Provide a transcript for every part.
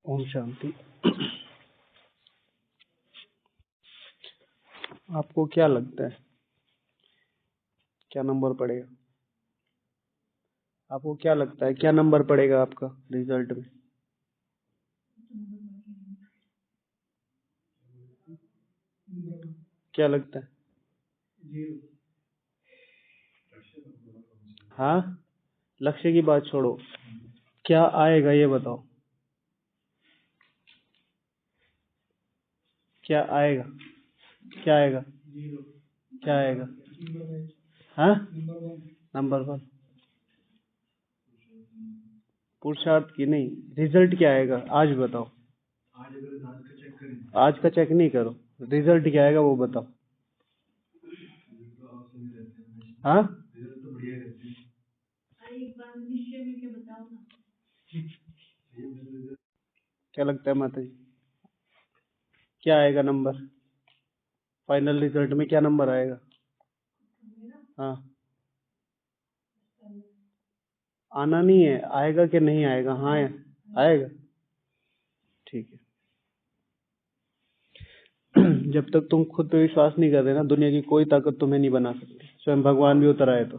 ओम शांति। आपको क्या लगता है क्या नंबर पड़ेगा? आपको क्या लगता है क्या नंबर पड़ेगा आपका रिजल्ट में? क्या लगता है? हाँ, लक्ष्य की बात छोड़ो, क्या आएगा ये बताओ। क्या आएगा? क्या आएगा? क्या आएगा? हाँ, नंबर 1। पुरुषार्थ की नहीं, रिजल्ट क्या आएगा आज बताओ। आज का चेक नहीं करो, रिजल्ट क्या आएगा वो बताओ। हाँ, क्या लगता है माता जी, क्या आएगा नंबर? फाइनल रिजल्ट में क्या नंबर आएगा? हाँ, आना नहीं है, आएगा कि नहीं आएगा? हाँ आएगा, ठीक है। जब तक तुम खुद पे विश्वास नहीं कर रहे ना, दुनिया की कोई ताकत तुम्हें नहीं बना सकती। स्वयं भगवान भी उतर आए तो।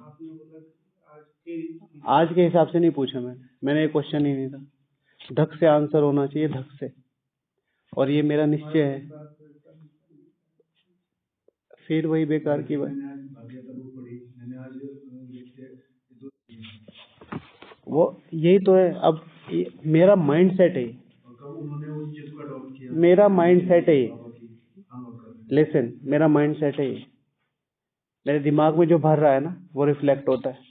आज के हिसाब से नहीं पूछा मैंने ये क्वेश्चन ही नहीं था। धक से आंसर होना चाहिए, धक से। और ये मेरा निश्चय है। फिर वही बेकार की बात, वो यही तो है। अब मेरा माइंड सेट है, मेरा माइंड सेट है। लिसन, मेरा माइंड सेट है। मेरे दिमाग में जो भर रहा है ना वो रिफ्लेक्ट होता है।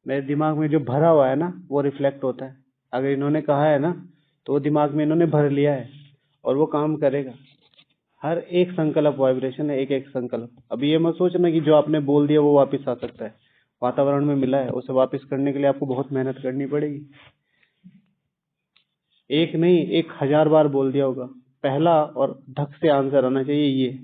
मेरे दिमाग में जो भरा हुआ है ना वो रिफ्लेक्ट होता है। अगर इन्होंने कहा है ना तो वो दिमाग में इन्होंने भर लिया है और वो काम करेगा। हर एक संकल्प वाइब्रेशन है, एक एक संकल्प। अभी ये मत सोचना कि जो आपने बोल दिया वो वापस आ सकता है। वातावरण में मिला है, उसे वापस करने के लिए आपको बहुत मेहनत करनी पड़ेगी। एक नहीं, 1000 बार बोल दिया होगा। पहला और धक से आंसर आना चाहिए। ये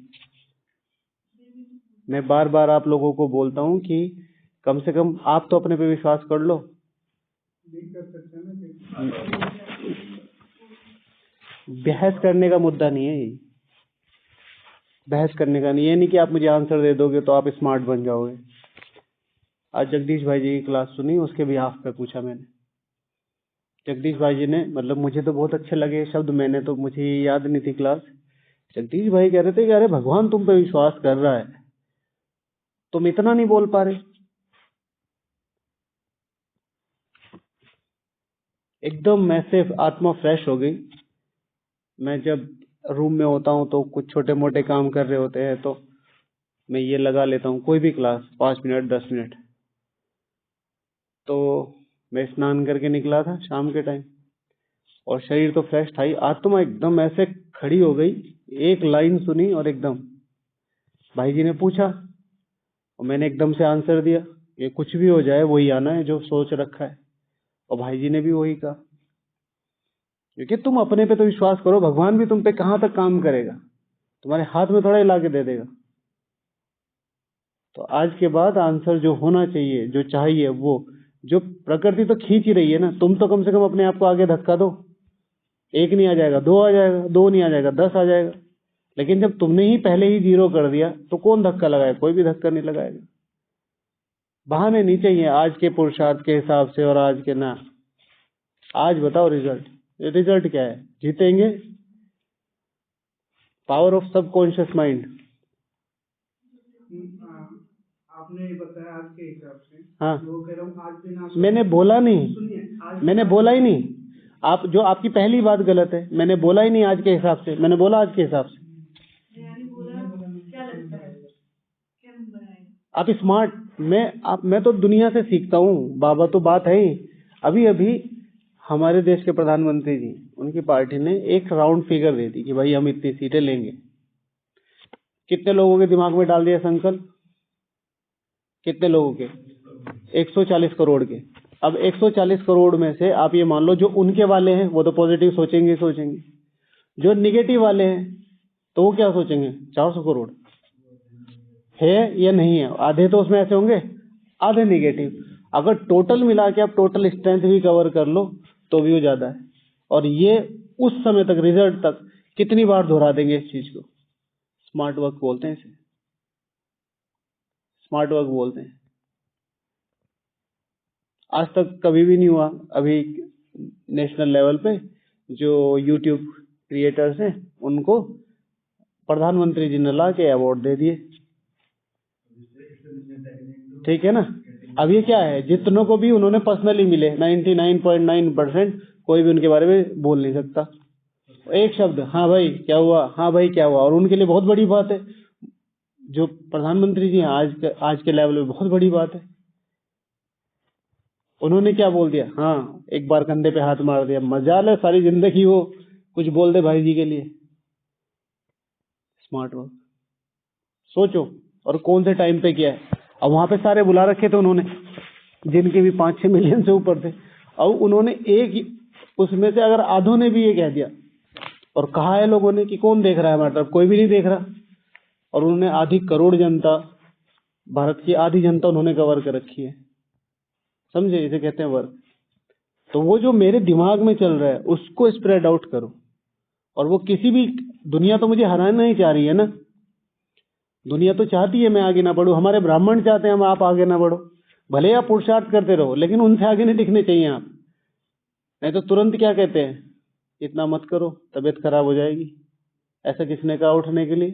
मैं बार बार आप लोगों को बोलता हूँ कि कम से कम आप तो अपने पे विश्वास कर लो। बहस करने का मुद्दा नहीं है ये। बहस करने का नहीं, ये नहीं कि आप मुझे आंसर दे दोगे तो आप स्मार्ट बन जाओगे। आज जगदीश भाई जी की क्लास सुनी, उसके बिहाफ पे पूछा मैंने। जगदीश भाई जी ने, मतलब मुझे तो बहुत अच्छे लगे शब्द, मैंने तो, मुझे याद नहीं थी क्लास। जगदीश भाई कह रहे थे कि अरे भगवान तुम पे विश्वास कर रहा है, तुम इतना नहीं बोल पा रहे। एकदम मैं सिर्फ आत्मा फ्रेश हो गई। मैं जब रूम में होता हूँ तो कुछ छोटे मोटे काम कर रहे होते हैं तो मैं ये लगा लेता हूँ कोई भी क्लास, 5 मिनट 10 मिनट। तो मैं स्नान करके निकला था शाम के टाइम और शरीर तो फ्रेश था ही, आत्मा एकदम ऐसे खड़ी हो गई। एक लाइन सुनी और एकदम भाई जी ने पूछा और मैंने एकदम से आंसर दिया, ये कुछ भी हो जाए वही आना है जो सोच रखा है। और भाई जी ने भी वही कहा, क्योंकि तुम अपने पे तो विश्वास करो, भगवान भी तुम पे कहां तक काम करेगा, तुम्हारे हाथ में थोड़ा ही ला के दे देगा। तो आज के बाद आंसर जो होना चाहिए, जो चाहिए, वो जो प्रकृति तो खींच ही रही है ना, तुम तो कम से कम अपने आप को आगे धक्का दो। 1 नहीं आ जाएगा, 2 आ जाएगा, 2 नहीं आ जाएगा, 10 आ जाएगा। लेकिन जब तुमने ही पहले ही 0 कर दिया तो कौन धक्का लगाएगा? कोई भी धक्का नहीं लगाएगा। बहाने नहीं चाहिए आज के पुरुषार्थ के हिसाब से और आज के ना। आज बताओ रिजल्ट, रिजल्ट क्या है? जीतेंगे। Power of subconscious mind. आपने बताया आज के हिसाब से। हाँ, वो कह रहा हूँ आज बिना, मैंने बोला नहीं, मैंने बोला ही नहीं। आप जो, आपकी पहली बात गलत है। मैंने बोला ही नहीं आज के हिसाब से, मैंने बोला आज के हिसाब से। आप स्मार्ट, मैं तो दुनिया से सीखता हूँ। बाबा तो बात है ही। अभी अभी हमारे देश के प्रधानमंत्री जी, उनकी पार्टी ने एक राउंड फिगर दे दी कि भाई हम इतनी सीटें लेंगे। कितने लोगों के दिमाग में डाल दिया संकल्प? कितने लोगों के? 140 करोड़ के। अब 140 करोड़ में से आप ये मान लो जो उनके वाले हैं वो तो पॉजिटिव सोचेंगे ही सोचेंगे। जो निगेटिव वाले हैं तो वो क्या सोचेंगे? 400 करोड़ है या नहीं है? आधे तो उसमें ऐसे होंगे, आधे निगेटिव। अगर टोटल मिला के आप टोटल स्ट्रेंथ भी कवर कर लो तो भी वो ज्यादा है। और ये उस समय तक, रिजल्ट तक कितनी बार दोहरा देंगे इस चीज को। स्मार्ट वर्क बोलते हैं इसे, स्मार्ट वर्क बोलते हैं। आज तक कभी भी नहीं हुआ। अभी नेशनल लेवल पे जो यूट्यूब क्रिएटर्स हैं उनको प्रधानमंत्री जी ने ला के अवार्ड दे दिए, ठीक है ना। अब ये क्या है, जितनों को भी उन्होंने पर्सनली मिले, 99.9% कोई भी उनके बारे में बोल नहीं सकता एक शब्द, हाँ भाई क्या हुआ, हाँ भाई क्या हुआ। और उनके लिए बहुत बड़ी बात है, जो प्रधानमंत्री जी हैं आज के लेवल में बहुत बड़ी बात है। उन्होंने क्या बोल दिया, हाँ एक बार कंधे पे हाथ मार दिया, मजाल है सारी जिंदगी वो कुछ बोल दे भाई जी के लिए। स्मार्ट वर्क सोचो, और कौन से टाइम पे किया है। अब वहां पे सारे बुला रखे थे उन्होंने, जिनके भी 5-6 मिलियन से ऊपर थे। अब उन्होंने एक उसमें से अगर आधों ने भी ये कह दिया और कहा है लोगों ने कि कौन देख रहा है हमारी तरफ, कोई भी नहीं देख रहा। और उन्होंने आधी करोड़ जनता, भारत की आधी जनता उन्होंने कवर कर रखी है, समझे, इसे कहते हैं वर्क। तो वो जो मेरे दिमाग में चल रहा है उसको स्प्रेड आउट करो। और वो किसी भी, दुनिया तो मुझे हराना नहीं चाह रही है ना, दुनिया तो चाहती है मैं आगे ना बढ़ूं। हमारे ब्राह्मण चाहते हैं हम आप आगे ना बढ़ो, भले आप पुरुषार्थ करते रहो, लेकिन उनसे आगे नहीं दिखने चाहिए आप। नहीं तो तुरंत क्या कहते हैं, इतना मत करो तबीयत खराब हो जाएगी। ऐसा किसने कहा उठने के लिए?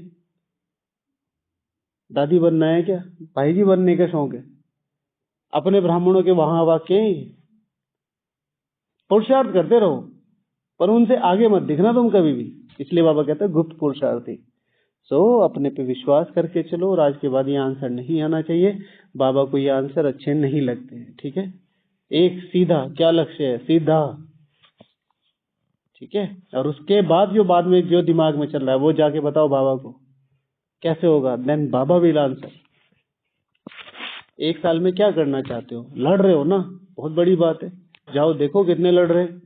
दादी बनना है क्या, भाई जी बनने का शौक है? अपने ब्राह्मणों के वहां वाक्य, पुरुषार्थ करते रहो पर उनसे आगे मत दिखना तुम कभी भी। इसलिए बाबा कहते हैं गुप्त पुरुषार्थी। अपने पे विश्वास करके चलो, और आज के बाद ये आंसर नहीं आना चाहिए। बाबा को ये आंसर अच्छे नहीं लगते हैं, ठीक है। एक सीधा, क्या लक्ष्य है, सीधा, ठीक है। और उसके बाद में जो दिमाग में चल रहा है वो जाके बताओ बाबा को, कैसे होगा, देन बाबा विल आंसर। 1 साल में क्या करना चाहते हो? लड़ रहे हो ना, बहुत बड़ी बात है। जाओ देखो कितने लड़ रहे हैं।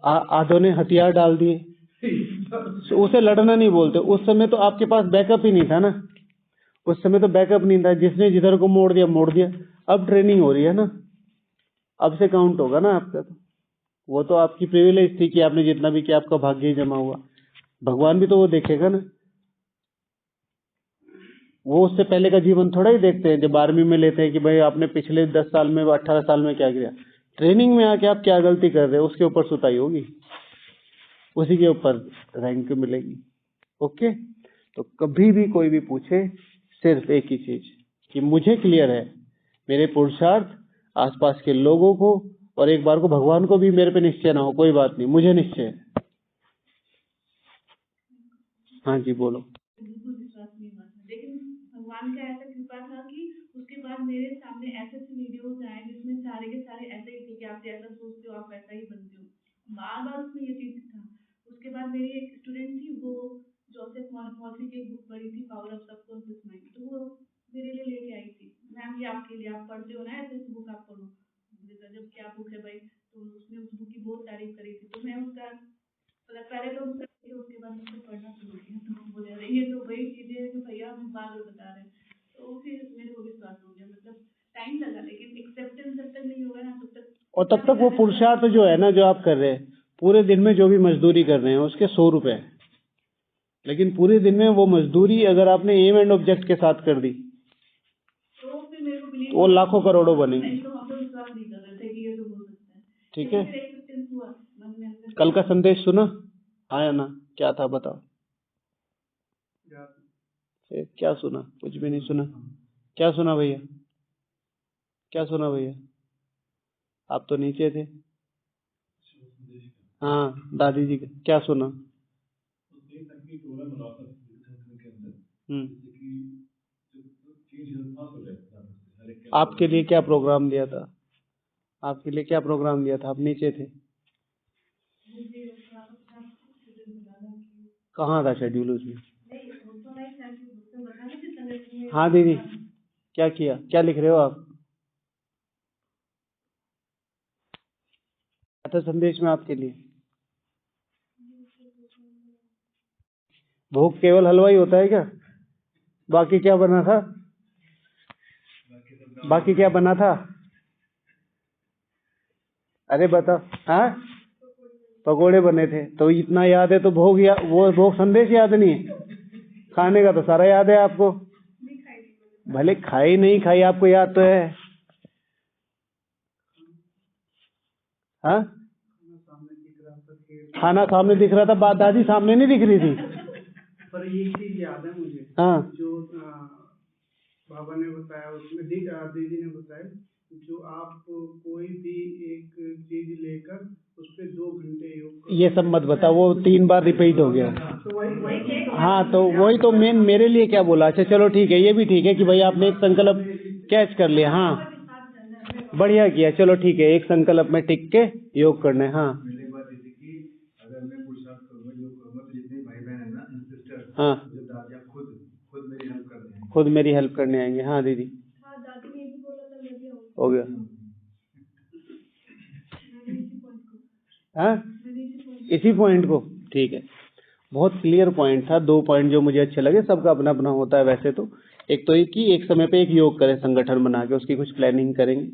आधों ने हथियार डाल दिए, उसे लड़ना नहीं बोलते। उस समय तो आपके पास बैकअप ही नहीं था ना, उस समय तो बैकअप नहीं था, जिसने जिधर को मोड़ दिया मोड़ दिया। अब ट्रेनिंग हो रही है ना, अब से काउंट होगा ना आपका। तो वो तो आपकी प्रिविलेज थी कि आपने जितना भी किया आपका भाग्य ही जमा हुआ। भगवान भी तो वो देखेगा ना, वो उससे पहले का जीवन थोड़ा ही देखते हैं। जब आर्मी में लेते हैं कि भाई आपने पिछले 10 साल में 18 साल में क्या किया, ट्रेनिंग में आके आप क्या गलती कर रहे हो उसके ऊपर सुताई होगी, उसी के ऊपर रैंक मिलेगी। ओके, तो कभी भी कोई भी पूछे सिर्फ एक ही चीज कि मुझे क्लियर है, मेरे पुरुषार्थ, आसपास के लोगों को, और एक बार को भगवान को भी मेरे पे निश्चय ना हो, कोई बात नहीं, मुझे निश्चय है। हाँ जी बोलो। बिल्कुल विश्वास नहीं हुआ था, लेकिन भगवान का ऐसा कृपा था कि उसके बाद मेरे सामने ऐसे वीडियोस आए जिसमें सारे के सारे ऐसे ही थे कि आप जैसा सोचते हो आप वैसा ही बनते हो। बार बार उसमें ये चीज था। उसके बाद मेरी एक स्टूडेंट थी, वो जोसेफ मॉर्फी की बुक पढ़ी थी, पावर ऑफ सबकॉन्शियस माइंड, तो वो मेरे लिए लेके आई थी। मैम ये आपके लिए, आप पढ़ते हो ना ऐसे बुक, आप पढ़ो। जब क्या बुक है भाई, तो उसने उस बुक की बहुत तारीफ करी थी। तो मैं उसका पहले तो उसके बाद मुझसे पढ़ना शुरू किया। तो बोले अरे ये तो वही चीजें है जो भैया हमें बार बार बता रहे हैं। तो फिर मेरे को विश्वास हो गया। मतलब टाइम लगा, लेकिन एक्सेप्टेंस जब तक नहीं होगा ना तब तक। और तब तक वो पुरुषार्थ जो है ना, जो आप कर रहे हैं, पूरे दिन में जो भी मजदूरी कर रहे हैं उसके 100 रुपए, लेकिन पूरे दिन में वो मजदूरी अगर आपने एम एंड ऑब्जेक्ट के साथ कर दी तो फिर मेरे को बिलीव, वो लाखों करोड़ों बनेंगे। तो हम लोग विश्वास नहीं कर रहे थे कि ये तो हो सकता है, ठीक है। फिर एक्सेप्टेंस हुआ मन में अंदर। कल का संदेश सुना? हाँ या ना? क्या था बताओ? क्या सुना? कुछ भी नहीं सुना। क्या सुना भैया? क्या सुना भैया? आप तो नीचे थे। हाँ दादी जी का क्या सुना? आपके लिए क्या प्रोग्राम दिया था? आपके लिए क्या प्रोग्राम दिया था? आप नीचे थे। कहाँ था शेड्यूल उसमें? हाँ दीदी, क्या किया, क्या लिख रहे हो आप? था संदेश में आपके लिए। भोग केवल हलवा ही होता है क्या? बाकी क्या बना था? बाकी क्या बना था? अरे बताओ। हाँ पकोड़े बने थे, तो इतना याद है तो भोग या वो भोग संदेश याद नहीं है? खाने का तो सारा याद है आपको, भले खाई नहीं खाई आपको याद तो है। हाँ, खाना सामने दिख रहा था, बात दादी सामने नहीं दिख रही थी। पर एक चीज याद है मुझे, हाँ, जो बाबा ने बताया उसमें, दीदी ने बताया, जो आप कोई भी एक चीज लेकर उस पर 2 घंटे योग करो। ये सब मत बता, वो 3 बार रिपीट हो गया। तो वही हाँ, तो वही तो मेन मेरे लिए क्या बोला। अच्छा चलो ठीक है, ये भी ठीक है कि भाई आपने एक संकल्प कैच कर लिया। हाँ, बढ़िया किया, चलो ठीक है, एक संकल्प में टिक के योग करना है। हाँ मेरे बात जैसे कि अगर मैं पुरुषार्थ करूंगा, योग करूंगा, तो जितने भाई बहन है ना, सिस्टर, हाँ, जो दादियाँ खुद मेरी हेल्प करने हैं। खुद मेरी हेल्प करने आएंगे। हाँ दीदी, दादी ने भी बोला था, मैं भी आऊंगी। हो गया। हाँ, इसी पॉइंट को, ठीक है, बहुत क्लियर पॉइंट था। 2 पॉइंट जो मुझे अच्छे लगे, सबका अपना अपना होता है वैसे तो। एक तो ये कि एक समय पे एक योग करें, संगठन बना के उसकी कुछ प्लानिंग करेंगे।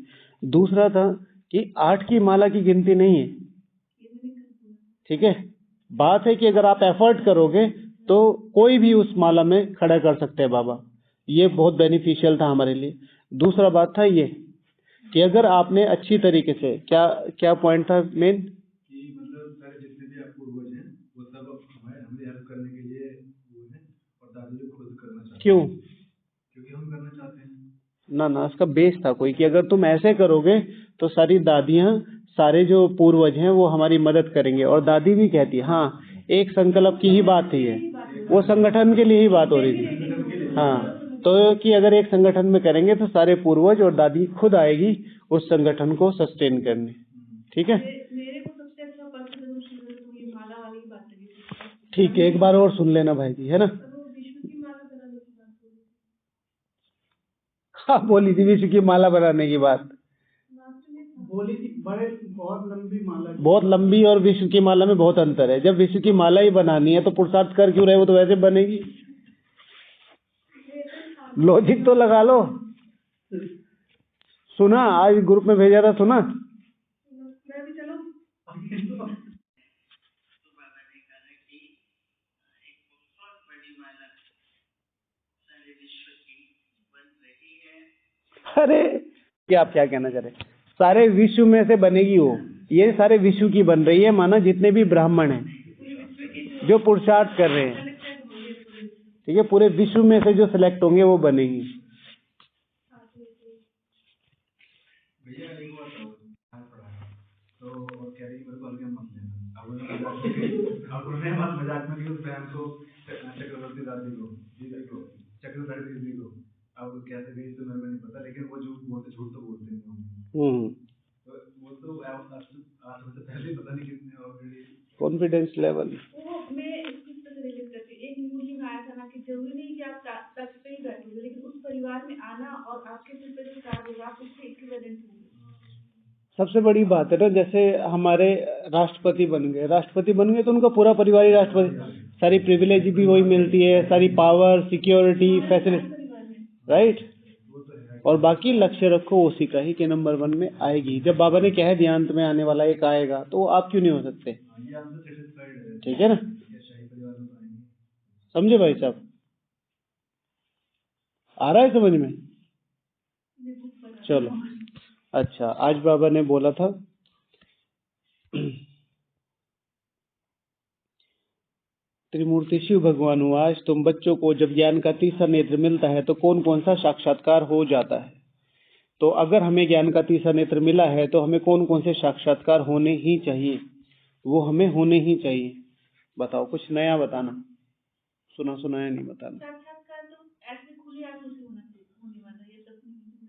दूसरा था कि 8 की माला की गिनती नहीं है, ठीक है। बात है कि अगर आप एफर्ट करोगे तो कोई भी उस माला में खड़ा कर सकते हैं बाबा, ये बहुत बेनिफिशियल था हमारे लिए। दूसरा बात था ये कि अगर आपने अच्छी तरीके से, क्या क्या पॉइंट था मेन, कि मतलब सारे जितने भी आपको पूर्वज हैं, वो सब हमें हेल्प करने के लिए वो है, और दादी जो खुद करना चाहते हैं। क्यों? क्योंकि हम करना चाहते हैं। ना, उसका बेस था कोई कि अगर तुम ऐसे करोगे तो सारी दादियां, सारे जो पूर्वज हैं वो हमारी मदद करेंगे। और दादी भी कहती है, हाँ, एक संकल्प की ही बात थी ये, वो संगठन के लिए ही बात हो रही थी। हाँ, तो कि अगर एक संगठन में करेंगे तो सारे पूर्वज और दादी खुद आएगी उस संगठन को सस्टेन करने, ठीक है। मेरे को सबसे अच्छा पर्सन तो ये माला वाली ही बात लगी थी। ठीक है, एक बार और सुन लेना भाई जी, है ना। वो विष्णु की माला बनाने की बात बोली। हाँ, बोली थी विश्व की माला बनाने की बात, बोली थी, बहुत लंबी माला की। बहुत लंबी, और विश्व की माला में बहुत अंतर है। जब विश्व की माला ही बनानी है तो पुरुषार्थ कर क्यों रहे, वो तो वैसे बनेगी। लॉजिक तो लगा लो। सुना, आज ग्रुप में भेजा था, सुना। मैं भी चलो। अरे क्या आप क्या कहना चाह रहे, सारे विश्व में से बनेगी वो, ये सारे विश्व की बन रही है, माना जितने भी ब्राह्मण हैं जो पुरुषार्थ कर रहे हैं, ठीक है, पूरे विश्व में से जो सिलेक्ट होंगे वो बनेगी। भैया एक बात पढ़ा है, तो और कह रही मेरे को अलग मत लेना। अब उन्होंने मजाक में उस बहन को, चक्रवर्ती दादी को, दीदी को, चक्रवर्ती दीदी को, अब कैसे भी तो मेरे को नहीं पता, लेकिन वो झूठ तो बोलते नहीं होंगे। तो वो तो आज से पहले पता नहीं कितने ऑलरेडी कॉन्फिडेंस लेवल, वो मैं इस तरह रिलेट करती हूँ। एक न्यूज में आया था ना कि जरूरी नहीं कि आप तख्त पे ही बैठोगे, लेकिन उस परिवार में आना और आपके सिर पे जो ताज होगा आप उससे इक्विवेलेंट होंगे। सबसे बड़ी बात है ना, जैसे हमारे राष्ट्रपति बन गए तो उनका पूरा परिवार ही राष्ट्रपति, सारी प्रिविलेज भी वही मिलती है, सारी पावर, सिक्योरिटी, फैसिलिटी, राइट। और बाकी लक्ष्य रखो उसी का ही कि नंबर 1 में आएगी। जब बाबा ने कहा ध्यान में आने वाला एक आएगा, तो आप क्यों नहीं हो सकते, ठीक है ना। समझे भाई साहब, आ रहा है समझ में। चलो अच्छा, आज बाबा ने बोला था त्रिमूर्ति शिव भगवान हुआ, तुम बच्चों को जब ज्ञान का तीसरा नेत्र मिलता है तो कौन कौन सा साक्षात्कार हो जाता है। तो अगर हमें ज्ञान का तीसरा नेत्र मिला है तो हमें कौन कौन से साक्षात्कार होने ही चाहिए, वो हमें होने ही चाहिए। बताओ, कुछ नया बताना, सुनाया नहीं बताना। साक्षात्कार तो ऐसे खुली आंखों से होने वाला है, ये तक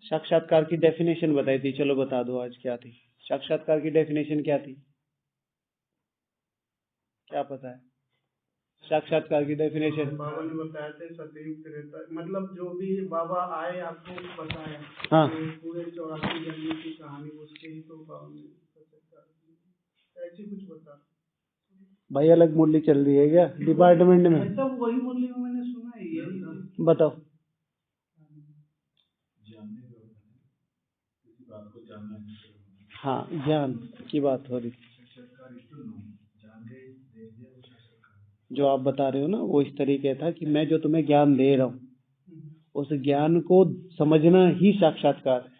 साक्षात्कार की डेफिनेशन बताई थी, चलो बता दो आज क्या थी साक्षात्कार की डेफिनेशन, क्या थी, क्या पता है साक्षात्कार की डेफिनेशन। बाबा ने बताया थे सतयुग त्रेता, मतलब जो भी बाबा आए आपको बताया, हाँ, तो पूरे 84 जन्म की कहानी उसके ही तो बाबा ने ऐसी कुछ बता। भाई अलग मूल्य चल रही है क्या डिपार्टमेंट में, ऐसा वही मूल्य में मैंने सुना है, यही बताओ। किसी बात को जानना है। हाँ, ज्ञान की बात हो रही। जो आप बता रहे हो ना वो इस तरीके था कि मैं जो तुम्हें ज्ञान दे रहा हूँ उस ज्ञान को समझना ही साक्षात्कार है।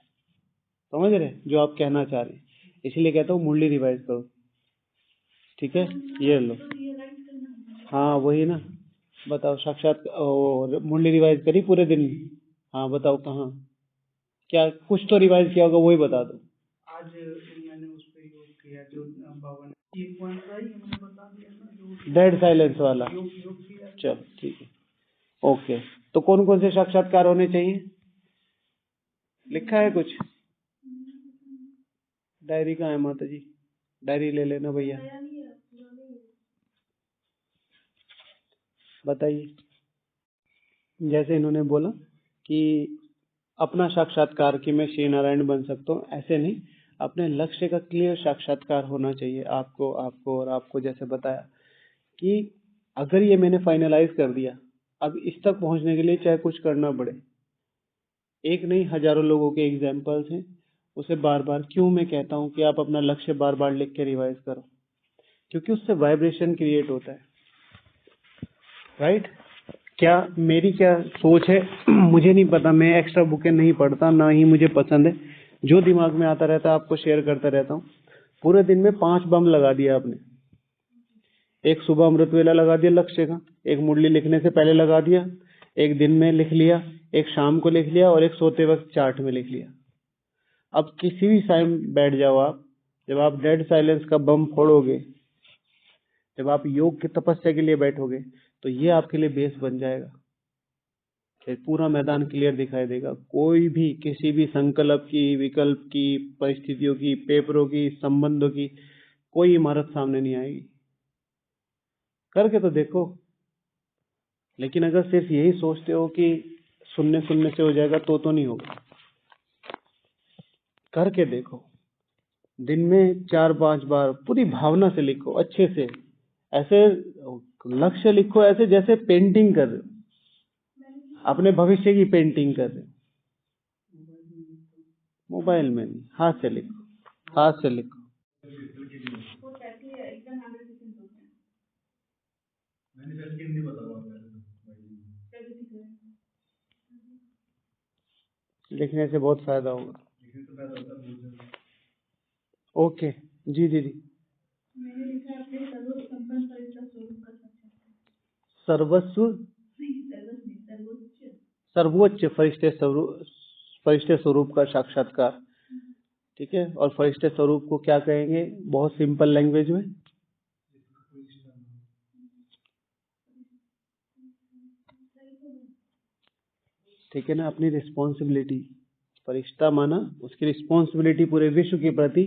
समझ रहे जो आप कहना चाह रहे हैं, इसीलिए कहता हूँ मुरली रिवाइज करो। ठीक है, ये लो। हाँ वही ना, बताओ साक्षात और मुरली रिवाइज करी पूरे दिन में? हाँ बताओ कहाँ क्या कुछ तो रिवाइज किया होगा, वही बता दो। आज मैंने उस पर योग किया जो बाबा ने एक पॉइंट था ये मैंने बता दिया ना, जो डेड साइलेंस वाला। योग किया। चलो ठीक है, ओके। तो कौन कौन से साक्षात्कार होने चाहिए, लिखा है कुछ? डायरी कहाँ है माता जी? डायरी ले लेना भैया, बताइए। जैसे इन्होंने बोला कि अपना साक्षात्कार कि मैं श्री नारायण बन सकता हूँ, ऐसे नहीं, अपने लक्ष्य का क्लियर साक्षात्कार होना चाहिए आपको और आपको जैसे बताया कि अगर ये मैंने फाइनलाइज कर दिया, अब इस तक पहुंचने के लिए चाहे कुछ करना पड़े, एक नहीं हजारों लोगों के एग्जाम्पल्स हैं, उसे बार बार क्यों मैं कहता हूँ कि आप अपना लक्ष्य बार बार लिख के रिवाइज करो, क्योंकि उससे वाइब्रेशन क्रिएट होता है। राइट? क्या मेरी क्या सोच है मुझे नहीं पता, मैं एक्स्ट्रा बुकें नहीं पढ़ता, ना ही मुझे पसंद है, जो दिमाग में आता रहता है आपको शेयर करता रहता हूँ। पूरे दिन में 5 बम लगा दिया आपने। एक सुबह अमृत वेला लगा दिया लक्ष्य का, एक मुरली लिखने से पहले लगा दिया, एक दिन में लिख लिया, एक शाम को लिख लिया और एक सोते वक्त चार्ट में लिख लिया। अब किसी भी टाइम बैठ जाओ आप, जब आप डेड साइलेंस का बम फोड़ोगे, जब आप योग की तपस्या के लिए बैठोगे, तो ये आपके लिए बेस बन जाएगा। फिर पूरा मैदान क्लियर दिखाई देगा, कोई भी किसी भी संकल्प की, विकल्प की, परिस्थितियों की, पेपरों की, संबंधों की कोई इमारत सामने नहीं आएगी। करके तो देखो। लेकिन अगर सिर्फ यही सोचते हो कि सुनने से हो जाएगा तो नहीं होगा। करके देखो, दिन में 4-5 बार पूरी भावना से लिखो, अच्छे से, ऐसे लक्ष्य लिखो ऐसे जैसे पेंटिंग कर रहे हो, अपने भविष्य की पेंटिंग कर रहे हो। मोबाइल में नहीं, हाथ से लिखो, हाथ से लिखो। लिखने से बहुत फायदा होगा। ओके जी दीदी। मैंने लिखा है अपने सर्वोच्च संपन्न फरिश्ता स्वरूप का साक्षात्कार। सर्वोच्च फरिश्ते स्वरूप का साक्षात्कार। ठीक है, और फरिश्ते स्वरूप को क्या कहेंगे बहुत सिंपल लैंग्वेज में? ठीक है ना, अपनी रिस्पॉन्सिबिलिटी। फरिश्ता माना उसकी रिस्पॉन्सिबिलिटी पूरे विश्व के प्रति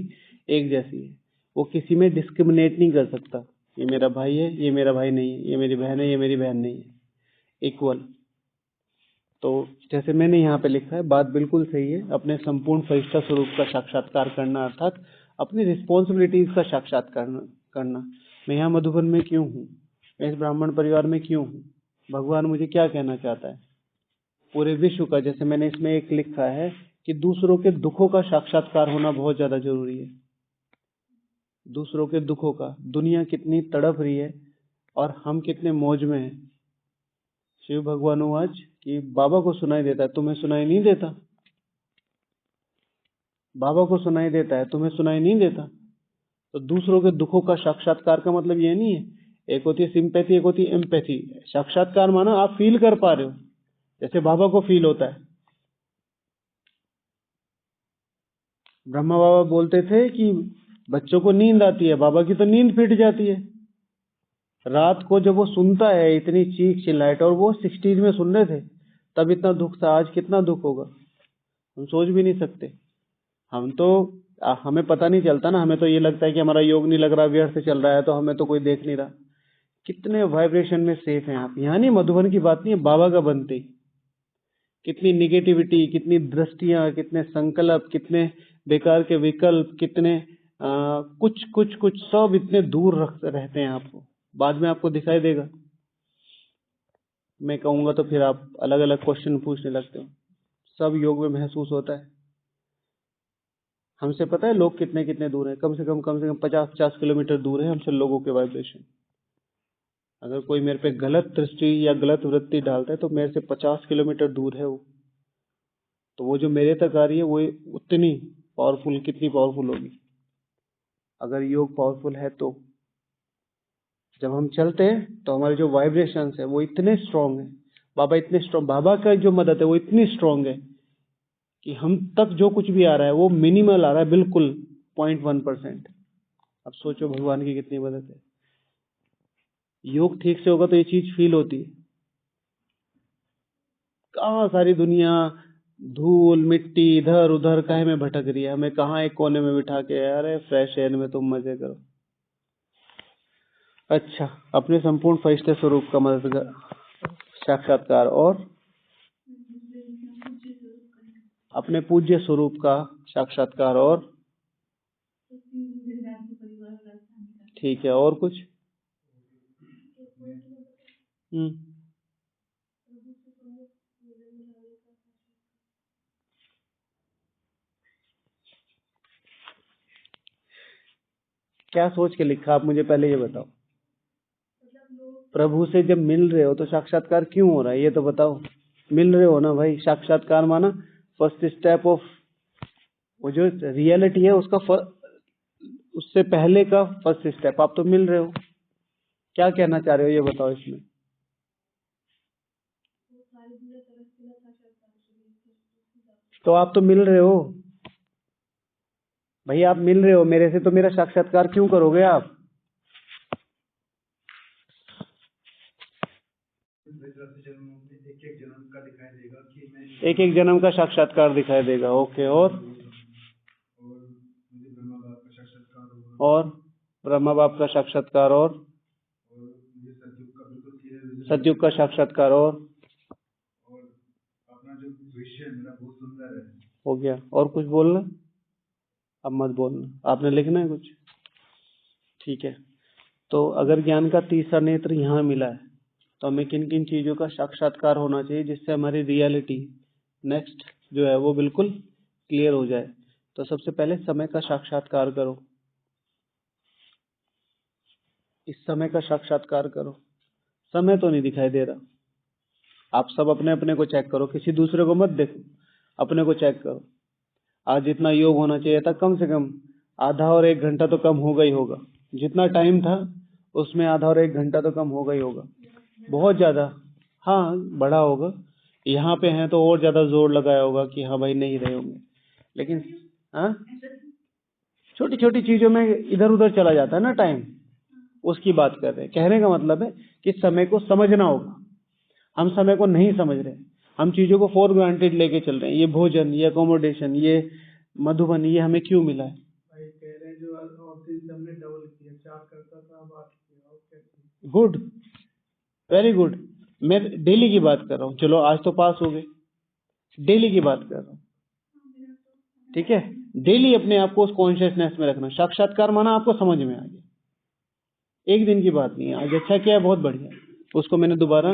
एक जैसी है, वो किसी में डिस्क्रिमिनेट नहीं कर सकता, ये मेरा भाई है, ये मेरा भाई नहीं है, ये मेरी बहन है, ये मेरी बहन नहीं है, इक्वल। तो जैसे मैंने यहाँ पे लिखा है, बात बिल्कुल सही है, अपने संपूर्ण फरिश्ता स्वरूप का साक्षात्कार करना अर्थात अपनी रिस्पॉन्सिबिलिटीज का साक्षात्कार करना। मैं यहाँ मधुबन में क्यों हूँ, मैं इस ब्राह्मण परिवार में क्यों हूँ, भगवान मुझे क्या कहना चाहता है, पूरे विश्व का। जैसे मैंने इसमें एक लिखा है कि दूसरों के दुखों का साक्षात्कार होना बहुत ज्यादा जरूरी है। दूसरों के दुखों का, दुनिया कितनी तड़प रही है और हम कितने मौज में हैं। शिव भगवान आज कि बाबा को सुनाई देता है, तुम्हें सुनाई नहीं देता। बाबा को सुनाई देता है, तुम्हें सुनाई नहीं देता। तो दूसरों के दुखों का साक्षात्कार का मतलब ये नहीं है, एक होती है सिंपैथी, एक होती है एम्पैथी। साक्षात्कार माना आप फील कर पा रहे हो, जैसे बाबा को फील होता है। ब्रह्मा बाबा बोलते थे कि बच्चों को नींद आती है, बाबा की तो नींद फिट जाती है। रात को जब वो सुनता है इतनी चीख चिल्लाहट, और वो 60s में सुन रहे थे तब इतना दुख था, आज कितना दुख होगा हम सोच भी नहीं सकते। हम तो हमें पता नहीं चलता ना, हमें तो ये लगता है कि हमारा योग नहीं लग रहा, व्यर्थ चल रहा है, तो हमें तो कोई देख नहीं रहा। कितने वाइब्रेशन में सेफ हैं आप। यहाँ नहीं, मधुबन की बात नहीं है, बाबा का बनते ही कितनी निगेटिविटी, कितनी दृष्टियां, कितने संकल्प, कितने बेकार के विकल्प, कितने कुछ सब इतने दूर रहते हैं आपको, बाद में आपको दिखाई देगा। मैं कहूंगा तो फिर आप अलग अलग क्वेश्चन पूछने लगते हो। सब योग में महसूस होता है। हमसे पता है लोग कितने कितने दूर हैं? कम से कम 50-50 किलोमीटर दूर है हमसे लोगों के वाइब्रेशन। अगर कोई मेरे पे गलत दृष्टि या गलत वृत्ति डालता है तो मेरे से 50 किलोमीटर दूर है वो। तो वो जो मेरे तक आ रही है वो उतनी पावरफुल, कितनी पावरफुल होगी अगर योग पावरफुल है तो। जब हम चलते हैं तो हमारे जो वाइब्रेशंस है वो इतने स्ट्रांग है, बाबा इतने स्ट्रांग, बाबा का जो मदद है वो इतनी स्ट्रांग है कि हम तक जो कुछ भी आ रहा है वो मिनिमल आ रहा है, बिल्कुल 0.1%। अब सोचो भगवान की कितनी मदद है। योग ठीक से होगा तो ये चीज फील होती है। कहाँ सारी दुनिया धूल मिट्टी इधर उधर काहे में भटक रही है, हमें कहाँ एक कोने में बिठा के, अरे फ्रेश एयर में तुम मजे करो। अच्छा, अपने संपूर्ण फरिश्ते स्वरूप का मददगार साक्षात्कार और अपने पूज्य स्वरूप का साक्षात्कार और ठीक है, और कुछ? क्या सोच के लिखा आप मुझे पहले ये बताओ। प्रभु से जब मिल रहे हो तो साक्षात्कार क्यों हो रहा है ये तो बताओ। मिल रहे हो ना भाई, साक्षात्कार माना फर्स्ट स्टेप ऑफ वो जो रियलिटी है उसका उससे पहले का फर्स्ट स्टेप। आप तो मिल रहे हो, क्या कहना चाह रहे हो ये बताओ इसमें। तो आप तो मिल रहे हो भाई, आप मिल रहे हो मेरे से, तो मेरा साक्षात्कार क्यों करोगे आप? एक एक जन्म का साक्षात्कार दिखाई देगा। ओके, और ब्रह्मा बाप का साक्षात्कार और सतयुग का साक्षात्कार और अपना जो विषय है मेरा बहुत सुंदर है। हो गया। और कुछ बोलना? अब मत बोलना, आपने लिखना है कुछ? ठीक है। तो अगर ज्ञान का तीसरा नेत्र यहाँ मिला है तो हमें किन किन चीजों का साक्षात्कार होना चाहिए जिससे हमारी रियलिटी नेक्स्ट जो है वो बिल्कुल क्लियर हो जाए। तो सबसे पहले समय का साक्षात्कार करो। इस समय का साक्षात्कार करो। समय तो नहीं दिखाई दे रहा। आप सब अपने अपने को चेक करो, किसी दूसरे को मत देखो, अपने को चेक करो। आज जितना योग होना चाहिए था कम से कम आधा और 1 घंटा तो कम होगा ही होगा। जितना टाइम था उसमें आधा और 1 घंटा तो कम होगा ही होगा। बहुत ज्यादा, हाँ बढ़ा होगा। यहाँ पे हैं तो और ज्यादा जोर लगाया होगा कि हाँ भाई नहीं रहे होंगे। लेकिन हाँ, छोटी छोटी चीजों में इधर उधर चला जाता है ना टाइम, उसकी बात कर रहे हैं। कहने का मतलब है कि समय को समझना होगा। हम समय को नहीं समझ रहे, हम चीजों को फॉर ग्रांटेड लेके चल रहे हैं। ये भोजन, ये अकोमोडेशन, ये मधुबन, ये हमें क्यों मिला है? भाई कह रहे हैं जो और 3 हमने डबल किया, 4 करता था अब 8 किया। Good, very good. मैं डेली की बात कर रहा हूँ। चलो आज तो पास हो गए, डेली की बात कर रहा हूँ, ठीक है। डेली अपने आप को उस कॉन्शियसनेस में रखना। साक्षात्कार माना आपको समझ में आ गया, एक दिन की बात नहीं है। आज अच्छा किया, बहुत बढ़िया। उसको मैंने दोबारा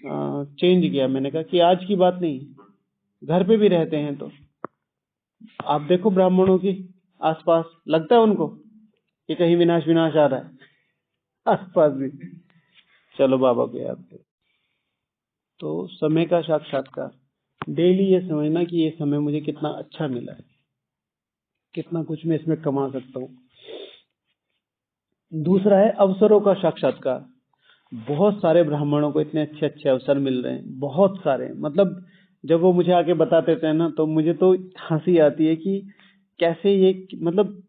चेंज किया। मैंने कहा कि आज की बात नहीं, घर पे भी रहते हैं तो आप देखो ब्राह्मणों की आसपास, लगता है उनको कि कहीं विनाश विनाश आ रहा है आसपास भी। चलो बाबा को याद करो। तो समय का साक्षात्कार, डेली ये समझना कि ये समय मुझे कितना अच्छा मिला है, कितना कुछ मैं इसमें कमा सकता हूँ। दूसरा है अवसरों का साक्षात्कार। बहुत सारे ब्राह्मणों को इतने अच्छे अच्छे अवसर मिल रहे हैं, बहुत सारे। मतलब जब वो मुझे आके बताते थे ना तो मुझे तो हंसी आती है कि कैसे ये, मतलब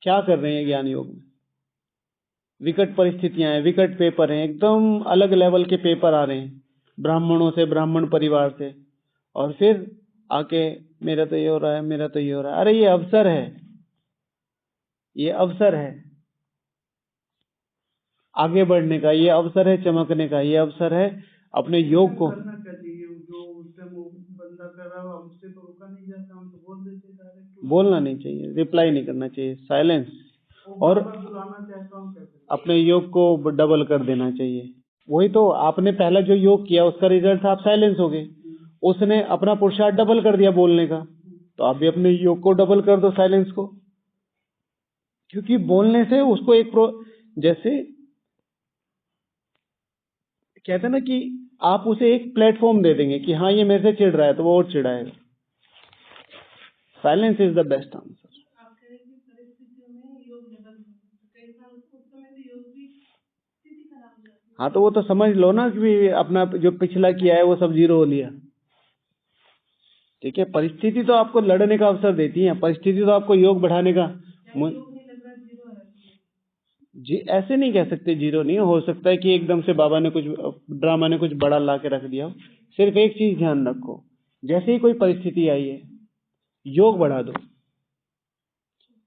क्या कर रहे हैं ज्ञान योग में। विकट परिस्थितियां हैं, विकट पेपर हैं, एकदम अलग लेवल के पेपर आ रहे हैं ब्राह्मणों से, ब्राह्मण परिवार से। और फिर आके मेरा तो ये हो रहा है, मेरा तो ये हो रहा है। अरे ये अवसर है, ये अवसर है आगे बढ़ने का, ये अवसर है चमकने का, ये अवसर है अपने योग को। करना चाहिए जो उस टाइम वो बंदा कर रहा है, हमसे तो रोका नहीं जाता, हम तो बोल देते डायरेक्ट। बोलना नहीं चाहिए, रिप्लाई नहीं करना चाहिए, साइलेंस। और बुलाना चाहता हूँ अपने योग को डबल कर देना चाहिए। वही तो, आपने पहला जो योग किया उसका रिजल्ट था, आप साइलेंस हो गए। उसने अपना पुरुषार्थ डबल कर दिया बोलने का, तो आप भी अपने योग को डबल कर दो, साइलेंस को, क्योंकि बोलने से उसको एक जैसे कहते हैं ना कि आप उसे एक प्लेटफॉर्म दे देंगे कि हाँ ये मेरे से चिढ़ रहा है, तो वो और चिढ़ाएगा। Silence is the best answer. आप कह रहे हैं कि परिस्थितियों में योग डबल हो सकता है, कई बार उस समय भी योग की स्थिति खराब हो जाती है। हाँ तो वो तो समझ लो ना कि अपना जो पिछला किया है वो सब जीरो हो लिया। ठीक है, परिस्थिति तो आपको लड़ने का अवसर देती है, परिस्थिति तो आपको योग बढ़ाने का योग नहीं लग रहा, जीरो है। जी ऐसे नहीं कह सकते जीरो नहीं हो सकता है कि एकदम से बाबा ने कुछ ड्रामा ने कुछ बड़ा ला के रख दिया हो। सिर्फ एक चीज ध्यान रखो, जैसे ही कोई परिस्थिति आई है योग बढ़ा दो।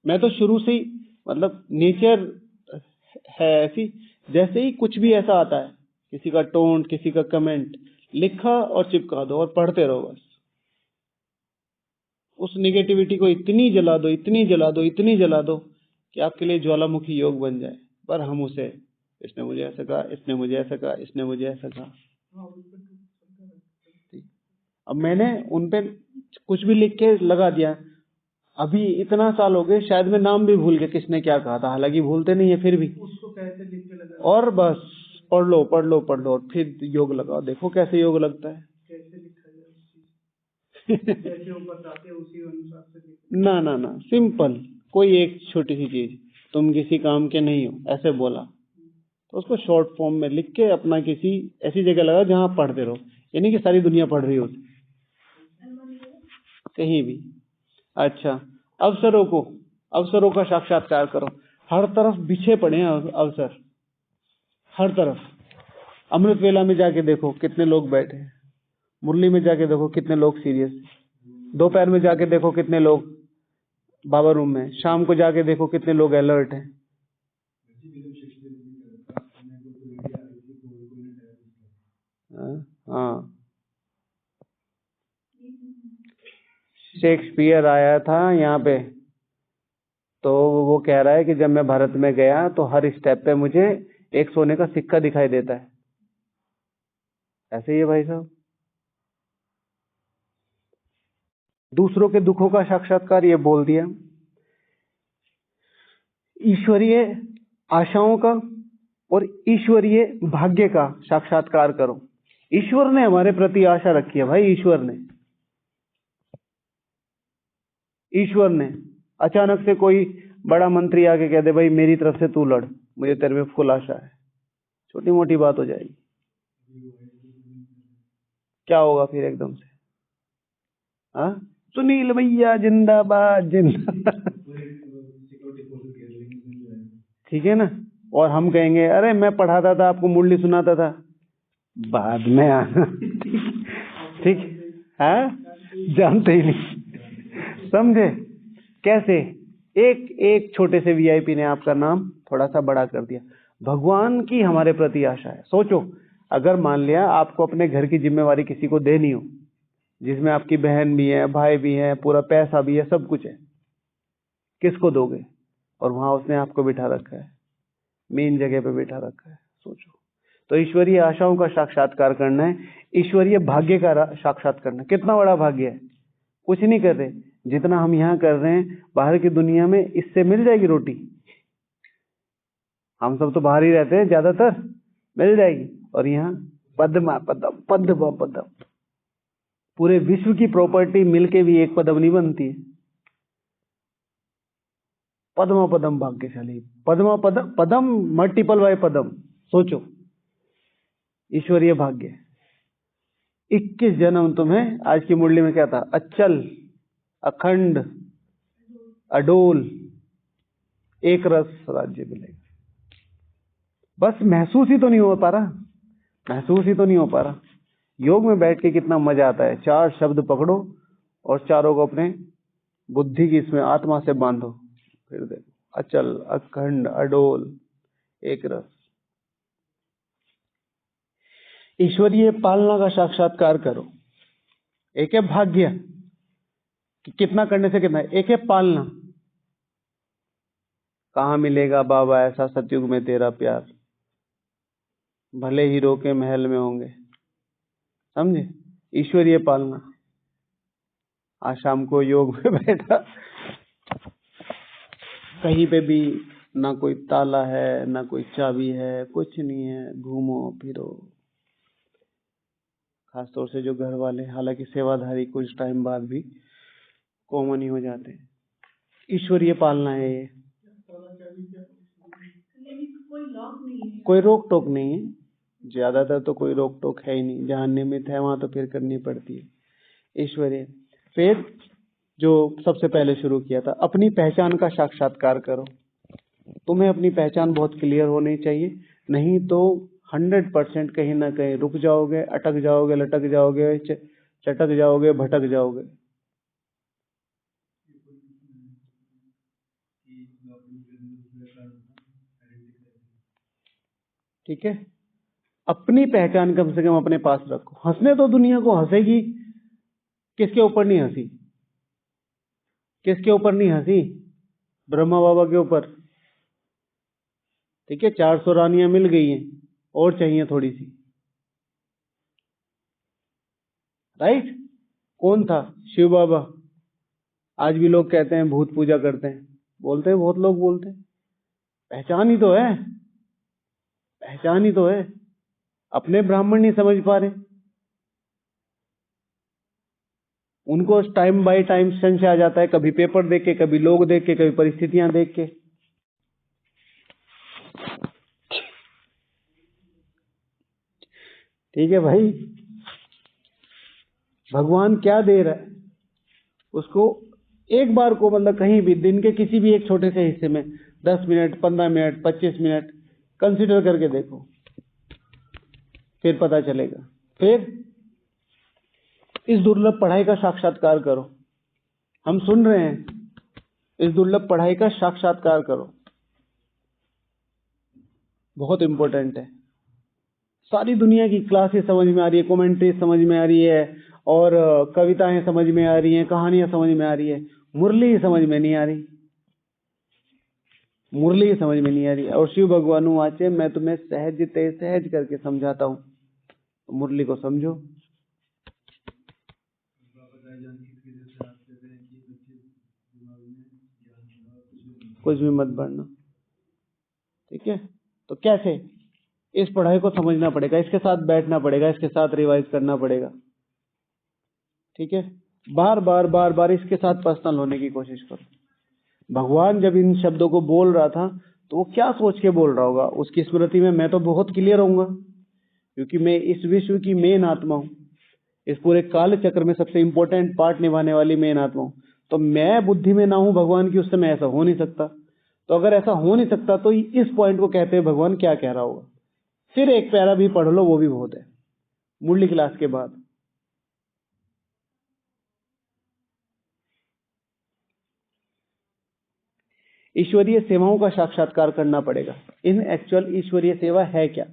मैं तो शुरू से ही मतलब नेचर है ऐसी, जैसे ही कुछ भी ऐसा आता है, किसी का टोन, किसी का कमेंट, लिखा और चिपका दो और पढ़ते रहो बस। उस निगेटिविटी को इतनी जला दो, इतनी जला दो, इतनी जला दो कि आपके लिए ज्वालामुखी योग बन जाए। पर हम उसे, इसने मुझे ऐसा कहा, इसने मुझे ऐसा कहा, इसने मुझे ऐसा कहा। अब मैंने उन पे कुछ भी लिख के लगा दिया, अभी इतना साल हो गए, शायद मैं नाम भी भूल गया किसने क्या कहा था, हालांकि भूलते नहीं है फिर भी। उसको कैसे लिख के लगा, और बस पढ़ लो पढ़ लो पढ़ लो और फिर योग लगाओ, देखो कैसे योग लगता है। कैसे लिखा जाए उस चीज जैसे वो बताते हैं उसी अनुसार से लिखो। ना ना ना, सिंपल, कोई एक छोटी सी चीज, तुम किसी काम के नहीं हो ऐसे बोला, तो उसको शॉर्ट फॉर्म में लिख के अपना किसी ऐसी जगह लगा जहां आप पढ़ते रहो, यानी कि सारी दुनिया पढ़ रही होती कहीं भी। अच्छा, अवसरों का साक्षात्कार करो। हर तरफ बिछे पड़े हैं अवसर, हर तरफ। अमृत वेला में जाके देखो कितने लोग बैठे हैं, मुरली में जाके देखो कितने लोग सीरियस, दोपहर में जाके देखो कितने लोग बाबा रूम में, शाम को जाके देखो कितने लोग अलर्ट हैं। हाँ, शेक्सपियर आया था यहाँ पे, तो वो कह रहा है कि जब मैं भारत में गया तो हर स्टेप पे मुझे एक सोने का सिक्का दिखाई देता है। ऐसे ही है भाई साहब। दूसरों के दुखों का साक्षात्कार, ये बोल दिया। ईश्वरीय आशाओं का और ईश्वरीय भाग्य का साक्षात्कार करो। ईश्वर ने हमारे प्रति आशा रखी है भाई, ईश्वर ने अचानक से कोई बड़ा मंत्री आके कह दे भाई मेरी तरफ से तू लड़, मुझे तेरे में फुल आशा है, छोटी मोटी बात हो जाएगी, क्या होगा फिर एकदम से? हाँ, सुनील भैया जिंदाबाद जिंदाबाद। ठीक है ना। और हम कहेंगे अरे मैं पढ़ाता था आपको, मुरली सुनाता था, बाद में आना। ठीक है, जानते ही नहीं, समझे कैसे? एक एक छोटे से वीआईपी ने आपका नाम थोड़ा सा बड़ा कर दिया। भगवान की हमारे प्रति आशा है। सोचो, अगर मान लिया आपको अपने घर की जिम्मेवारी किसी को देनी हो, जिसमें आपकी बहन भी है, भाई भी है, पूरा पैसा भी है, सब कुछ है, किसको दोगे? और वहां उसने आपको बिठा रखा है, मेन जगह पे बिठा रखा है। सोचो, तो ईश्वरीय आशाओं का साक्षात्कार करना है, ईश्वरीय भाग्य का साक्षात करना। कितना बड़ा भाग्य है, कुछ नहीं कर रहे, जितना हम यहाँ कर रहे हैं बाहर की दुनिया में इससे मिल जाएगी रोटी। हम सब तो बाहर ही रहते हैं, ज्यादातर मिल जाएगी, और यहाँ पद्मा पदम पद्मा पदम, पूरे विश्व की प्रॉपर्टी मिलके भी एक पदम नहीं बनती है। पद्मा पदम भाग्यशाली, पद्मा पदम पदम मल्टीपल बाय पदम। सोचो, ईश्वरीय भाग्य। 21 जन्म तुम्हें, आज की मुरली में क्या था? अचल, अखंड, अडोल, एक रस राज्य मिलेगा। बस महसूस ही तो नहीं हो पा रहा, महसूस ही तो नहीं हो पा रहा। योग में बैठ के कितना मजा आता है। 4 शब्द पकड़ो और चारों को अपने बुद्धि की इसमें आत्मा से बांधो, फिर देखो, अचल, अखंड, अडोल, एक रस। ईश्वरीय पालना का साक्षात्कार करो। एक है भाग्य कि कितना करने से कितना, एक है पालना। कहाँ मिलेगा बाबा ऐसा सतयुग में तेरा प्यार, भले हीरो के महल में होंगे। समझे? ईश्वरीय पालना। आज शाम को योग में बैठा, कहीं पे भी ना कोई ताला है ना कोई चाबी है, कुछ नहीं है, घूमो फिरो। खासतौर से जो घर वाले, हालांकि सेवाधारी कुछ टाइम बाद भी कॉमन ही हो जाते हैं। ईश्वरीय पालना है ये, कोई लॉक नहीं है, कोई रोक टोक नहीं है, ज्यादातर तो कोई रोक टोक है ही नहीं। जहाँ निमित्त है वहां तो फिर करनी पड़ती है। ईश्वरीय। फिर जो सबसे पहले शुरू किया था, अपनी पहचान का साक्षात्कार करो। तुम्हें अपनी पहचान बहुत क्लियर होनी चाहिए, नहीं तो 100% कहीं ना कहीं रुक जाओगे, अटक जाओगे, लटक जाओगे, चटक जाओगे, भटक जाओगे। ठीक है, अपनी पहचान कम से कम अपने पास रखो। हंसने तो दुनिया को हंसेगी, किसके ऊपर नहीं हंसी? किसके ऊपर नहीं हंसी? ब्रह्मा बाबा के ऊपर। ठीक है, 400 रानियां मिल गई हैं, और चाहिए थोड़ी सी। राइट? कौन था? शिव बाबा। आज भी लोग कहते हैं भूत पूजा करते हैं, बोलते हैं, बहुत लोग बोलते हैं। पहचान ही तो है, पहचान ही तो है। अपने ब्राह्मण नहीं समझ पा रहे, उनको टाइम बाय टाइम संशय आ जाता है, कभी पेपर देख के, कभी लोग देख के, कभी परिस्थितियां देख के। ठीक है भाई, भगवान क्या दे रहा है उसको एक बार को, मतलब कहीं भी दिन के किसी भी एक छोटे से हिस्से में 10 मिनट, 15 मिनट, 25 मिनट कंसिडर करके देखो, फिर पता चलेगा। फिर इस दुर्लभ पढ़ाई का साक्षात्कार करो। हम सुन रहे हैं, इस दुर्लभ पढ़ाई का साक्षात्कार करो, बहुत इंपॉर्टेंट है। सारी दुनिया की क्लासेस समझ में आ रही है, कमेंट्री समझ में आ रही है, और कविताएं समझ में आ रही हैं, कहानियां समझ में आ रही है, मुरली ही समझ में नहीं आ रही, मुरली ही समझ में नहीं आ रही। और शिव भगवान वाचे, मैं तुम्हें सहज ते सहज करके समझाता हूँ, तो मुरली को समझो। कुछ भी मत बढ़ना। ठीक है, तो कैसे? इस पढ़ाई को समझना पड़ेगा, इसके साथ बैठना पड़ेगा, इसके साथ रिवाइज करना पड़ेगा। ठीक है, बार बार बार बार इसके साथ पर्सनल होने की कोशिश करो। भगवान जब इन शब्दों को बोल रहा था तो वो क्या सोच के बोल रहा होगा, उसकी स्मृति में मैं तो बहुत क्लियर होऊंगा, क्योंकि मैं इस विश्व की मेन आत्मा हूं, इस पूरे काल चक्र में सबसे इंपॉर्टेंट पार्ट निभाने वाली मेन आत्मा हूं। तो मैं बुद्धि में ना हूं भगवान की, उस समय ऐसा हो नहीं सकता। तो अगर ऐसा हो नहीं सकता तो इस पॉइंट को कहते हैं भगवान क्या कह रहा होगा। फिर एक पैरा भी पढ़ लो, वो भी बहुत है, मुरली क्लास के बाद। ईश्वरीय सेवाओं का साक्षात्कार करना पड़ेगा। इन एक्चुअल ईश्वरीय सेवा है क्या?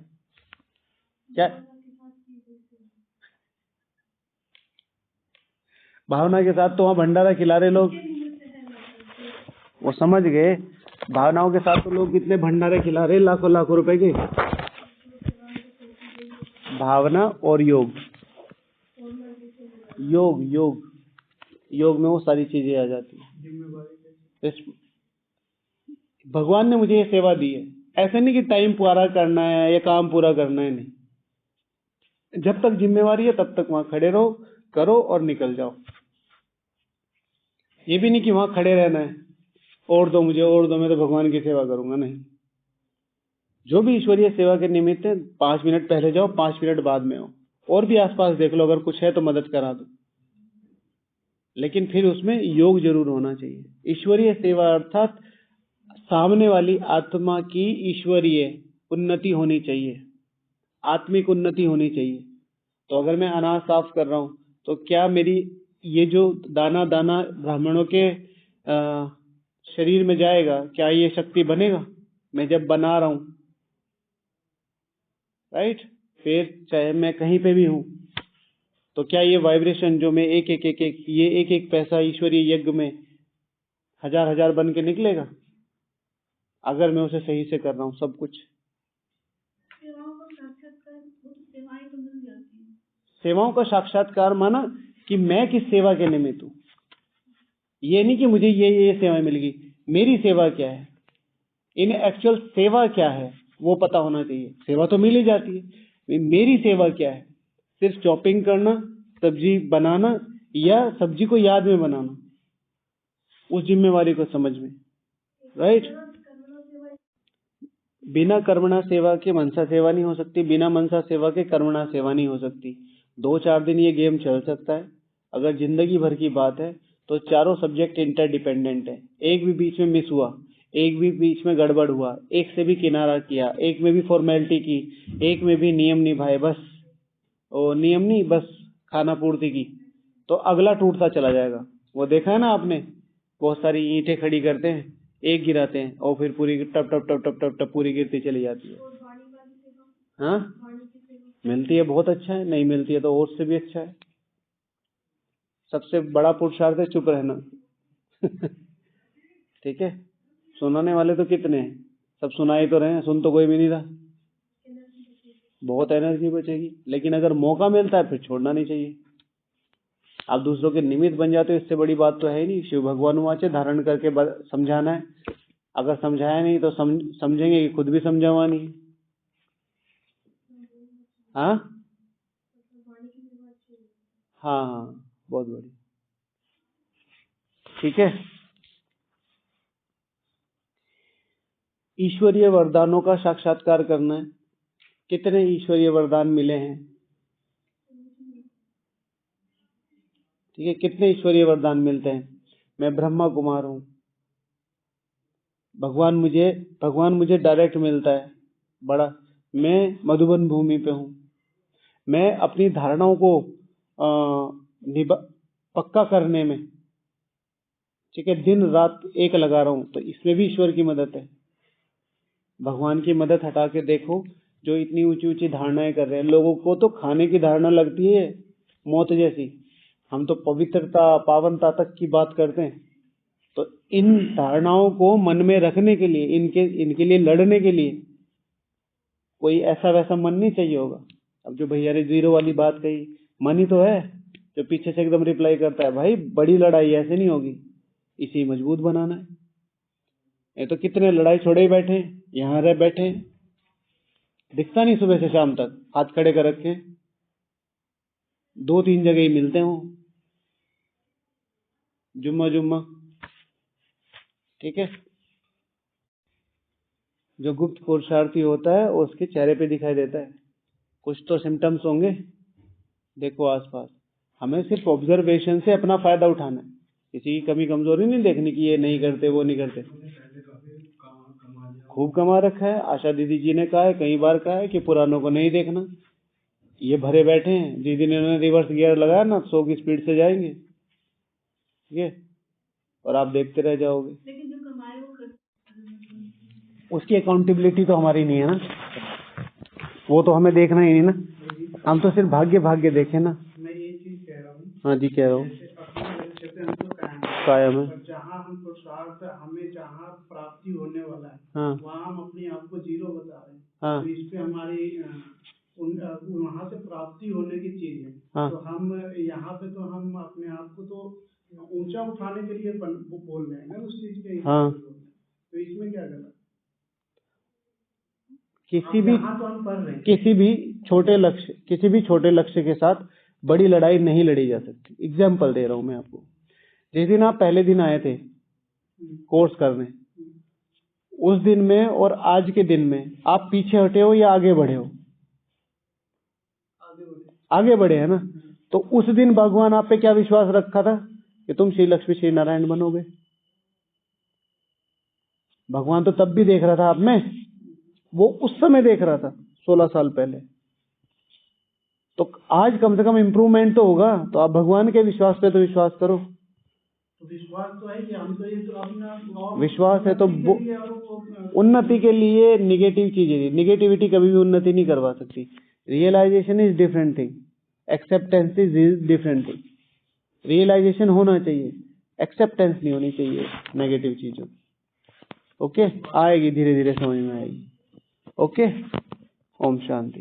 क्या भावना के साथ तो वहां भंडारा खिला रहे लोग, वो समझ गए। भावनाओं के साथ तो लोग कितने भंडारे खिला रहे, लाखों लाखों रुपए के। भावना और योग, योग योग योग में वो सारी चीजें आ जाती है। भगवान ने मुझे ये सेवा दी है, ऐसे नहीं कि टाइम पूरा करना है या काम पूरा करना है, नहीं। जब तक जिम्मेवारी है तब तक वहां खड़े रहो, करो और निकल जाओ। ये भी नहीं कि वहां खड़े रहना है, और दो मुझे, और दो, मैं तो भगवान की सेवा करूंगा, नहीं। जो भी ईश्वरीय सेवा के निमित्त है, 5 मिनट पहले जाओ, 5 मिनट बाद में आओ, और भी आसपास देख लो, अगर कुछ है तो मदद करा दो, लेकिन फिर उसमें योग जरूर होना चाहिए। ईश्वरीय सेवा अर्थात सामने वाली आत्मा की ईश्वरीय उन्नति होनी चाहिए, आत्मिक उन्नति होनी चाहिए। तो अगर मैं अनाज साफ कर रहा हूं, तो क्या मेरी ये जो दाना दाना ब्राह्मणों के शरीर में जाएगा, क्या ये शक्ति बनेगा? मैं जब बना रहा हूं, राइट? फिर चाहे मैं कहीं पे भी हूं, तो क्या ये वाइब्रेशन जो मैं एक एक पैसा ईश्वरीय यज्ञ में 1000 बन के निकलेगा, अगर मैं उसे सही से कर रहा हूं सब कुछ। सेवाओं का साक्षात्कार माना कि मैं किस सेवा के निमित्त हूं, ये नहीं कि मुझे ये सेवा मिलेगी, मेरी सेवा क्या है, इन एक्चुअल सेवा क्या है वो पता होना चाहिए। सेवा तो मिल ही जाती है, मेरी सेवा क्या है, सिर्फ चॉपिंग करना, सब्जी बनाना या सब्जी को याद में बनाना, उस जिम्मेवारी को समझ में, राइट। बिना कर्मणा सेवा के मनसा सेवा नहीं हो सकती, बिना मनसा सेवा के कर्मणा सेवा नहीं हो सकती। 2-4 दिन ये गेम चल सकता है, अगर जिंदगी भर की बात है तो चारों सब्जेक्ट इंटरडिपेंडेंट है। एक भी बीच में मिस हुआ, एक भी बीच में गड़बड़ हुआ, एक से भी किनारा किया, एक में भी फॉर्मेलिटी की, एक में भी नियम निभाए, बस ओ नियम नहीं, बस खाना पूर्ति की, तो अगला टूटता चला जाएगा। वो देखा है ना आपने, बहुत सारी ईंटें खड़ी करते हैं, एक गिराते हैं और फिर पूरी टप टप टप टप टप टप पूरी गिरती चली जाती है। हाँ, मिलती है बहुत अच्छा है, नहीं मिलती है तो और से भी अच्छा है। सबसे बड़ा पुरुषार्थ है चुप रहना। ठीक है, सुनाने वाले तो कितने हैं, सब सुनाई तो रहे हैं, सुन तो कोई भी नहीं रहा। बहुत एनर्जी बचेगी, लेकिन अगर मौका मिलता है फिर छोड़ना नहीं चाहिए। आप दूसरों के निमित्त बन जाते हो, इससे बड़ी बात तो है ही नहीं। शिव भगवान वाचे धारण करके समझाना है, अगर समझाया नहीं तो समझेंगे कि खुद भी समझावा नहीं। हाँ हाँ हाँ, बहुत बढ़िया, ठीक है। ईश्वरीय वरदानों का साक्षात्कार करना है। कितने ईश्वरीय वरदान मिले हैं, ठीक है, कितने ईश्वरीय वरदान मिलते हैं। मैं ब्रह्मा कुमार हूं, भगवान मुझे डायरेक्ट मिलता है बड़ा। मैं मधुबन भूमि पे हूं, मैं अपनी धारणाओं को पक्का करने में, ठीक है, दिन रात एक लगा रहा हूं, तो इसमें भी ईश्वर की मदद है। भगवान की मदद हटा के देखो, जो इतनी ऊंची ऊंची धारणाएं कर रहे हैं, लोगों को तो खाने की धारणा लगती है मौत जैसी, हम तो पवित्रता पावनता तक की बात करते हैं। तो इन धारणाओं को मन में रखने के लिए, इनके लिए लड़ने के लिए कोई ऐसा वैसा मन नहीं चाहिए होगा। अब जो भैया ने 0 वाली बात कही, मन ही तो है जो पीछे से एकदम रिप्लाई करता है, भाई बड़ी लड़ाई ऐसे नहीं होगी, इसी मजबूत बनाना है। ये तो कितने लड़ाई छोड़े ही बैठे, यहाँ रह बैठे, दिखता नहीं सुबह से शाम तक, हाथ खड़े कर रखे, 2-3 जगह ही मिलते हो, जुम्मा, ठीक है। जो गुप्त पुरुषार्थी होता है उसके चेहरे पे दिखाई देता है, कुछ तो सिम्टम्स होंगे। देखो आसपास, हमें सिर्फ ऑब्जर्वेशन से अपना फायदा उठाना है, किसी की कमी कमजोरी नहीं देखनी कि ये नहीं करते वो नहीं करते। खूब कमा रखा है, आशा दीदी जी ने कहा है, कई बार कहा है कि पुरानों को नहीं देखना, ये भरे बैठे हैं। दीदी ने उन्होंने रिवर्स गियर लगाया ना, 100 की स्पीड से जाएंगे, ठीक है, और आप देखते रह जाओगे। लेकिन जो कमाए वो उसकी अकाउंटेबिलिटी तो हमारी नहीं है ना, वो तो हमें देखना ही नहीं ना, हम तो सिर्फ भाग्य देखे ना। मैं ये चीज कह रहा हूँ, हाँ जी, कह रहा हूँ, कायम है, जहाँ हम पुरुषार्थ, हमें जहाँ प्राप्ति होने वाला है, हाँ, वहाँ हम अपने आप को 0 बता रहे हैं। हाँ, तो इस पे हमारी वहाँ से प्राप्ति होने की चीज है। हाँ, तो हम यहाँ पे तो हम अपने आप को तो ऊंचा उठाने के लिए बोल रहे हैं ना उस चीज के, हाँ। तो इसमें क्या गलत? किसी भी तो हम पढ़ रहे हैं, किसी भी छोटे लक्ष्य के साथ बड़ी लड़ाई नहीं लड़ी जा सकती। एग्जाम्पल दे रहा हूं मैं आपको, जिस दिन आप पहले दिन आए थे कोर्स करने, उस दिन में और आज के दिन में आप पीछे हटे हो या आगे बढ़े हो? आगे बढ़े है ना। तो उस दिन भगवान आप पे क्या विश्वास रखा था कि तुम श्री लक्ष्मी श्री नारायण बनोगे? भगवान तो तब भी देख रहा था आप में, वो उस समय देख रहा था 16 साल पहले। तो आज कम से कम इम्प्रूवमेंट तो होगा, तो आप भगवान के विश्वास पे तो विश्वास करो। तो विश्वास तो है कि हम तो ये तो अपना विश्वास है तो उन्नति के लिए निगेटिव चीजें, निगेटिविटी कभी भी उन्नति नहीं करवा सकती। Realisation is different thing, acceptance is different thing. Realisation होना चाहिए, एक्सेप्टेंस नहीं होनी चाहिए नेगेटिव चीजों। ओके, आएगी, धीरे धीरे समझ में आएगी। ओके, ओम शांति।